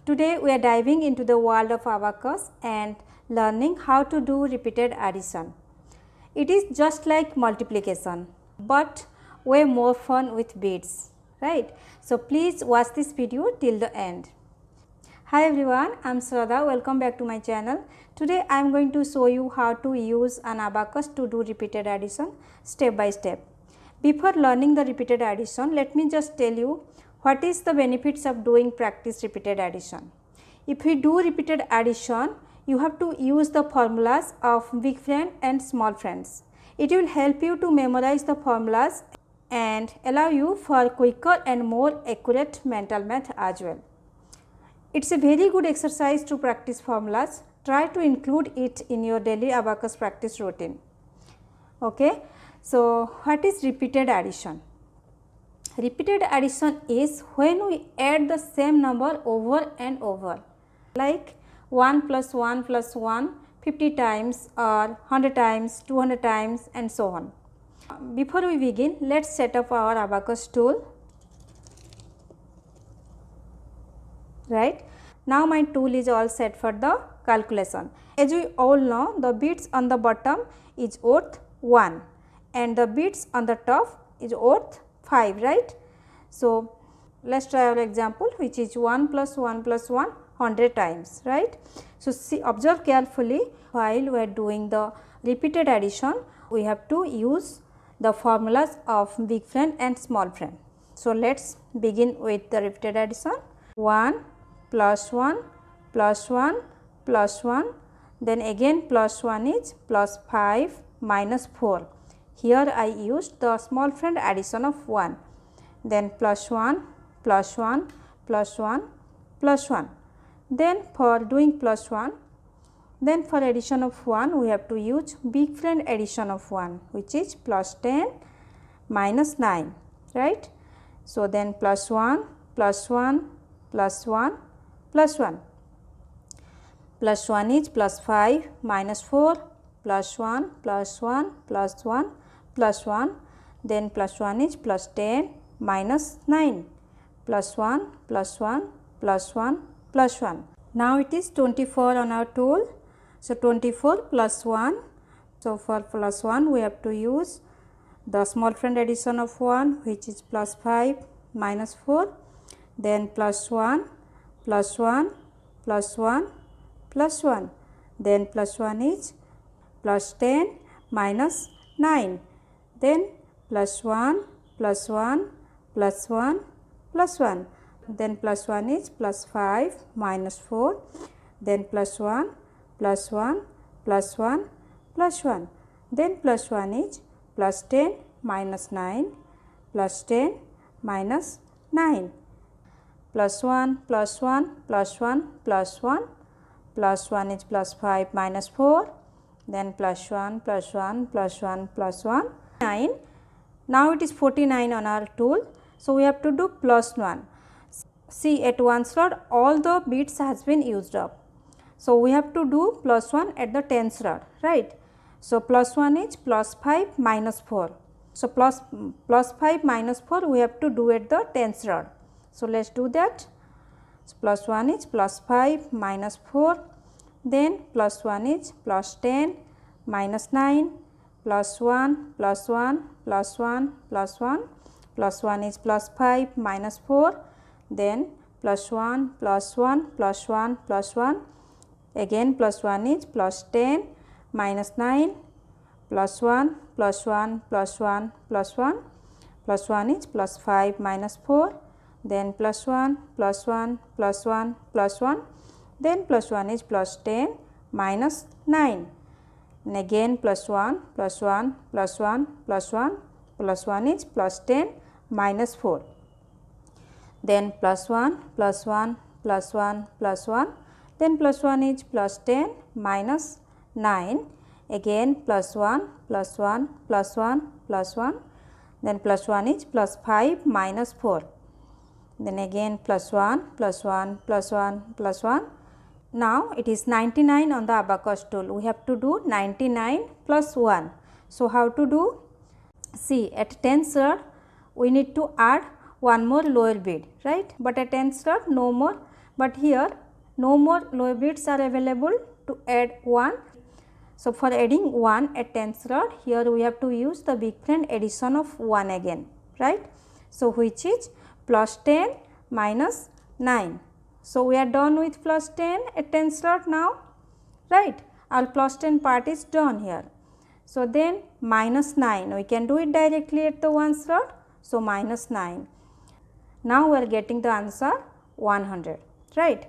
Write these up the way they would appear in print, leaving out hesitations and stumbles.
Today we are diving into the world of abacus and learning how to do repeated addition. It is just like multiplication, but way more fun with beads, right? So please watch this video till the end. Hi everyone, I am Sradha. Welcome back to my channel. Today I am going to show you how to use an abacus to do repeated addition step by step. Before learning the repeated addition, let me just tell you what is the benefits of doing practice repeated addition. If we do repeated addition, you have to use the formulas of big friend and small friends. It will help you to memorize the formulas and allow you for quicker and more accurate mental math as well. It's a very good exercise to practice formulas. Try to include it in your daily abacus practice routine. Okay. So, what is repeated addition? Repeated addition is when we add the same number over and over, like 1 plus 1 plus 1 50 times or 100 times, 200 times and so on. Before we begin, let us set up our abacus tool. Right. Now, my tool is all set for the calculation. As we all know, the bits on the bottom is worth 1 and the bits on the top is worth 5, right. So, let us try our example, which is 1 plus 1 plus 1 100 times, right. So, see, observe carefully while we are doing the repeated addition, we have to use the formulas of big friend and small friend. So, let us begin with the repeated addition. 1 plus 1 plus 1 plus 1, then again plus 1 is plus 5 minus 4. Here I used the small friend addition of 1, then plus 1 plus 1 plus 1 plus 1. Then for doing plus 1, then for addition of 1 we have to use big friend addition of 1, which is plus 10 minus 9, right. So, then plus 1 plus 1 plus 1 plus 1. Plus 1 is plus 5 minus 4 plus 1 plus 1 plus 1 plus 1, then plus 1 is plus 10 minus 9 plus 1 plus 1 plus 1 plus 1. Now, it is 24 on our tool. So, 24 plus 1. So, for plus 1 we have to use the small friend addition of 1, which is plus 5 minus 4, then plus 1 plus 1 plus 1 plus 1, then plus 1 is plus 10 minus 9, then plus 1 plus 1 plus 1 plus 1, then plus 1 is plus 5 minus 4, then plus 1 plus 1 plus 1 plus 1, then plus 1 is plus 10 minus 9 plus 10 minus 9, plus 1 plus 1 plus 1 plus 1 plus 1 is plus 5 minus 4, then plus 1 plus 1 plus 1 plus 1 9. Now, it is 49 on our tool. So, we have to do plus 1. See, at one rod all the bits has been used up. So, we have to do plus 1 at the 10th rod, right. So, plus 1 is plus 5 minus 4. So, plus 5 minus 4 we have to do at the 10th rod. So, let us do that. So, plus 1 is plus 5 minus 4, then plus 1 is plus 10 minus 9 plus 1 plus 1 plus 1 plus 1 plus 1 is plus 5 minus 4, then plus 1 plus 1 plus 1 plus 1, again plus 1 is plus 10 minus 9 plus 1 plus 1 plus 1 plus 1 plus 1 is plus 5 minus 4, then plus 1 plus 1 plus 1 plus 1, then plus 1 is plus 10 minus 9, and again plus 1 plus 1 plus 1 plus 1 plus 1 is plus 10 minus 4, then plus 1 plus 1 plus 1 plus 1, then plus 1 is plus 10 minus 9, again plus 1 plus 1 plus 1 plus 1, then plus 1 is plus 5 minus 4, then again plus 1 plus 1 plus 1 plus 1. Now, it is 99 on the abacus tool. We have to do 99 plus 1. So, how to do? See, at 10th rod we need to add one more lower bead, right, but at 10th rod no more but here no more low bits are available to add 1. So, for adding 1 at 10th rod, here we have to use the big friend addition of 1 again, right. So, which is plus 10 minus 9. So, we are done with plus 10 at 10th rod now, right. Our plus 10 part is done here. So, then minus 9, we can do it directly at the 1st rod. So, minus 9. Now, we are getting the answer 100, right.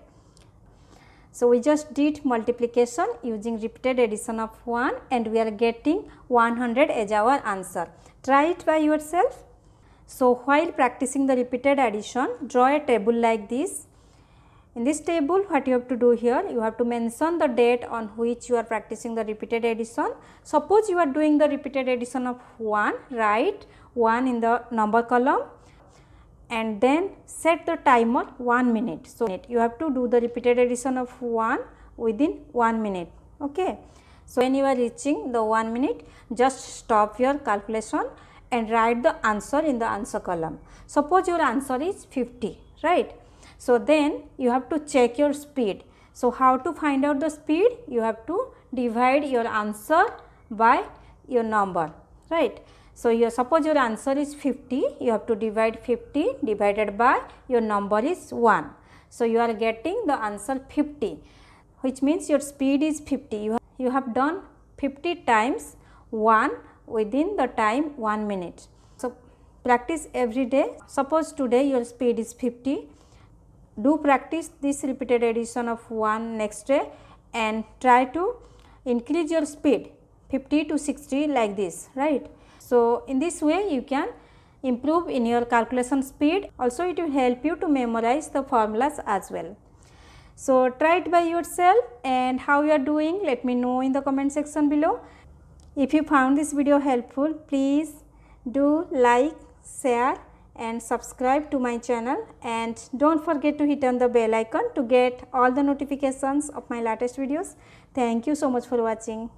So, we just did multiplication using repeated addition of 1 and we are getting 100 as our answer. Try it by yourself. So, while practicing the repeated addition, draw a table like this. In this table, what you have to do here, you have to mention the date on which you are practicing the repeated addition. Suppose you are doing the repeated addition of 1, write 1 in the number column and then set the timer 1 minute. So, you have to do the repeated addition of 1 within 1 minute. Okay. So, when you are reaching the 1 minute, just stop your calculation and write the answer in the answer column. Suppose your answer is 50, right. So, then you have to check your speed. So, how to find out the speed? You have to divide your answer by your number, right. So, suppose your answer is 50, you have to divide 50 divided by your number is 1. So, you are getting the answer 50, which means your speed is 50. You have done 50 times 1 within the time 1 minute. So, practice every day. Suppose today your speed is 50, do practice this repeated addition of 1 next day and try to increase your speed 50 to 60 like this, right. So, in this way you can improve in your calculation speed. Also, it will help you to memorize the formulas as well. So, try it by yourself and how you are doing, let me know in the comment section below. If you found this video helpful, please do like, share and subscribe to my channel and don't forget to hit on the bell icon to get all the notifications of my latest videos. Thank you so much for watching.